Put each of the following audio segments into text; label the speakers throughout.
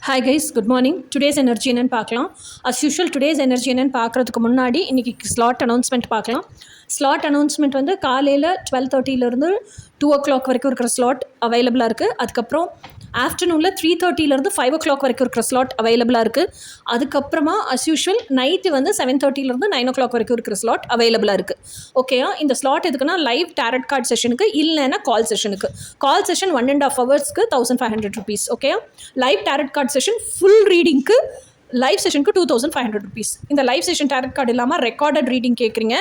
Speaker 1: Hi guys, good morning. Today's energy என்னன்னு பார்க்கலாம். As usual, today's energy என்னன்னு பார்க்குறதுக்கு முன்னாடி இன்றைக்கி ஸ்லாட் அனௌன்ஸ்மெண்ட் பார்க்கலாம். ஸ்லாட் அனௌன்ஸ்மெண்ட் வந்து காலையில் 12:30 2 o'clock வரைக்கும் இருக்கிற ஸ்லாட் அவைலபிளாக இருக்குது. அதுக்கப்புறம் ஆஃப்டர்நூனில் 3:30 5 o'clock வரைக்கும் இருக்கிற ஸ்லாட் அவைலபிளாக இருக்குது. அதுக்கப்புறமா அஸ் யூஷுவல் நைட்டு வந்து 7:30 9 o'clock வரைக்கும் இருக்கிற ஸ்லாட் அவைலபிளாக இருக்குது. ஓகேயா? இந்த ஸ்லாட் எதுக்குன்னா லைவ் டேரட் கார்டு செஷனுக்கு, இல்லைன்னா கால் செஷனுக்கு. கால் செஷன் 1.5 hours-க்கு 1500 rupees. ஓகேயா? Live tarot card session full ரீடிங்க்கு லைவ் செஷனுக்கு 2500 rupees. இந்த லைவ் செஷன் டேரட் கார்டு இல்லாமல் ரெக்கார்டட் ரீடிங் கேட்குறீங்க.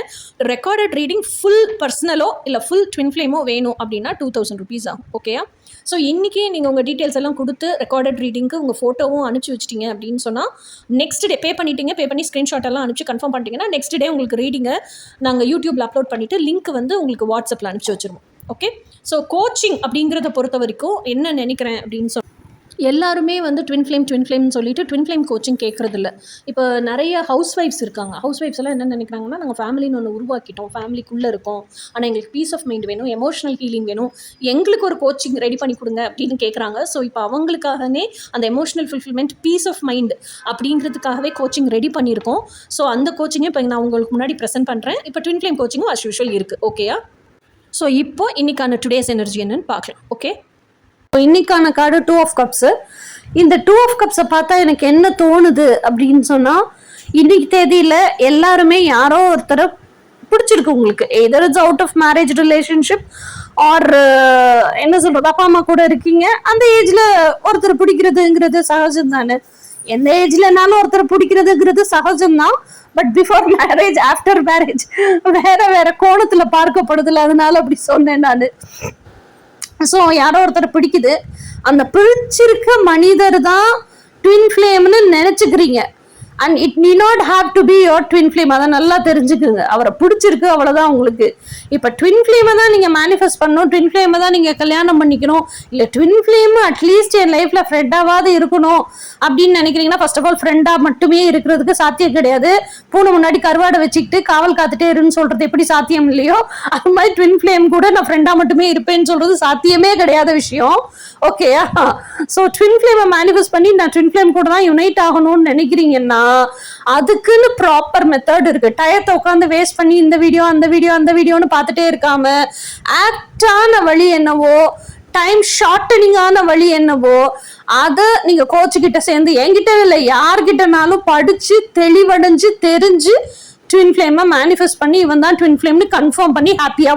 Speaker 1: ரெக்கார்டட் ரீடிங் ஃபுல் பர்சனலோ இல்லை ஃபுல் ட்வின் ஃப்ளேமோ வேணும் அப்படின்னா 2000 rupees ஆகும். ஓகேயா? ஸோ இன்றைக்கி நீங்கள் உங்கள் டீட்டெயில்ஸ் எல்லாம் கொடுத்து ரெக்கார்டட் ரீடிங்க்கு உங்கள் ஃபோட்டோவும் அனுப்பிச்சி வச்சிட்டிங்க அப்படின்னு சொன்னால் நெக்ஸ்ட் டே பே பண்ணி ஸ்க்ரீன்ஷாட் எல்லாம் அனுப்பிச்சு கன்ஃபார்ம் பண்ணிட்டீங்கன்னா நெக்ஸ்ட் டே உங்களுக்கு ரீடிங்கை நாங்கள் யூடியூப்பில் அப்லோட் பண்ணிவிட்டு லிங்க் வந்து உங்களுக்கு வாட்ஸ்அப்பில் அனுப்பிச்சி வச்சுருவோம். ஓகே? ஸோ கோச்சிங் அப்படிங்கிறத பொறுத்த வரைக்கும் என்ன நினைக்கிறேன் அப்படின்னு சொன்னால் எல்லாருமே வந்து ட்வின் ஃப்ளேம்னு சொல்லிட்டு ட்வின் ஃப்ளேம் கோச்சிங் கேட்குறதில்ல. இப்போ நிறைய ஹவுஸ் ஒய்ஃப்ஸ் இருக்காங்க. ஹவுஸ் ஒய்ஃப்ஸ் எல்லாம் என்ன நினைக்கிறாங்கன்னா, நாங்கள் ஃபேமிலின்னு ஒன்று உருவாக்கிட்டோம், ஃபேமிலிக்குள்ளே இருக்கோம், ஆனால் எங்களுக்கு பீஸ் ஆஃப் மைண்ட் வேணும், எமோஷனல் ஹீலிங் வேணும், எங்களுக்கு ஒரு கோச்சிங் ரெடி பண்ணி கொடுங்க அப்படின்னு கேட்குறாங்க. ஸோ இப்போ அவங்களுக்காகவே அந்த emotional fulfilment, peace of mind அப்படிங்கிறதுக்காகவே கோச்சிங் ரெடி பண்ணியிருக்கோம். ஸோ அந்த கோச்சிங்கை இப்போ நான் உங்களுக்கு முன்னாடி ப்ரெசென்ட் பண்ணுறேன். இப்போ ட்வின் ஃப்ளேம் கோச்சிங்கும் அஸ் யூஷுவல் இருக்குது. ஓகேயா? ஸோ இப்போ இன்றைக்கான டுடேஸ் எனர்ஜி என்னன்னு பார்க்கலாம். ஓகே? இன்னைக்கான கார்டு 2 of cups. இந்த 2 of cups பார்த்தா எனக்கு என்ன தோணுது அப்படின்னு சொன்னால், இன்னைக்கு தேதியில் எல்லாருமே யாரோ ஒருத்தரை பிடிச்சிருக்கு உங்களுக்கு. Either it's out of marriage relationship or என்ன சொல்கிறது, அப்பா அம்மா கூட இருக்கீங்க. அந்த ஏஜில் ஒருத்தர் பிடிக்கிறதுங்கிறது சகஜம் தானே. எந்த ஏஜ்லனாலும் ஒருத்தர் பிடிக்கிறதுங்கிறது சகஜம்தான். But before marriage, after marriage வேற கோணத்தில் பார்க்கப்படுதில்ல. அதனால அப்படி சொன்னேன் நான். ஸோ யாரோ ஒருத்தர் பிடிக்குது. அந்த பிடிச்சிருக்க மனிதர் தான் ட்வின் ஃப்ளேம்னு நினச்சிக்கிறீங்க. அண்ட் இட் நீ not have to be your twin flame. அதை நல்லா தெரிஞ்சுக்குங்க. அவரை பிடிச்சிருக்கு, அவ்வளோதான் உங்களுக்கு. இப்போ ட்வின் ஃப்ளேமை தான் நீங்கள் மேனிஃபெஸ்ட் பண்ணணும், ட்வின் ஃப்ளேமை தான் நீங்கள் கல்யாணம் பண்ணிக்கணும், இல்லை ட்வின் ஃப்ளேம் அட்லீஸ்ட் என் லைஃப்பில் ஃப்ரெண்டாவது இருக்கணும் அப்படின்னு நினைக்கிறீங்கன்னா, ஃபர்ஸ்ட் ஆஃப் ஆல் ஃப்ரெண்டாக மட்டுமே இருக்கிறதுக்கு சாத்தியம் கிடையாது. பூனை முன்னாடி கருவாடை வச்சுக்கிட்டு காவல் காத்துட்டே இருன்னு சொல்கிறது எப்படி சாத்தியம் இல்லையோ, அது மாதிரி ட்வின் ஃப்ளேம் கூட நான் ஃப்ரெண்டாக மட்டுமே இருப்பேன்னு சொல்கிறது சாத்தியமே கிடையாத விஷயம். ஓகேயா? ஸோ ட்வின் ஃப்ளேமை மேனிஃபெஸ்ட் பண்ணி நான் ட்வின் ஃப்ளேம் கூட தான் யுனைட் ஆகணும்னு நினைக்கிறீங்கன்னா அதுக்குன்னு ப்ராப்பர் மெத்தட் இருக்கு. டயத்தை உட்காந்து வேஸ்ட் பண்ணி இந்த வீடியோ அந்த வீடியோன்னு பார்த்துட்டே இருக்காம ஆக்டான வழி என்னவோ, டைம் ஷார்ட்டனிங்கான வழி என்னவோ அதை நீங்க கோச்சு கிட்ட சேர்ந்து, என்கிட்ட இல்லை யார்கிட்டனாலும் படிச்சு தெளிவடைஞ்சு தெரிஞ்சு ட்வின் ஃப்ளேமை மேனிஃபெஸ்ட் பண்ணி இவன் தான் ட்வின் ஃப்ளேம்னு கன்ஃபார்ம் பண்ணி ஹாப்பியா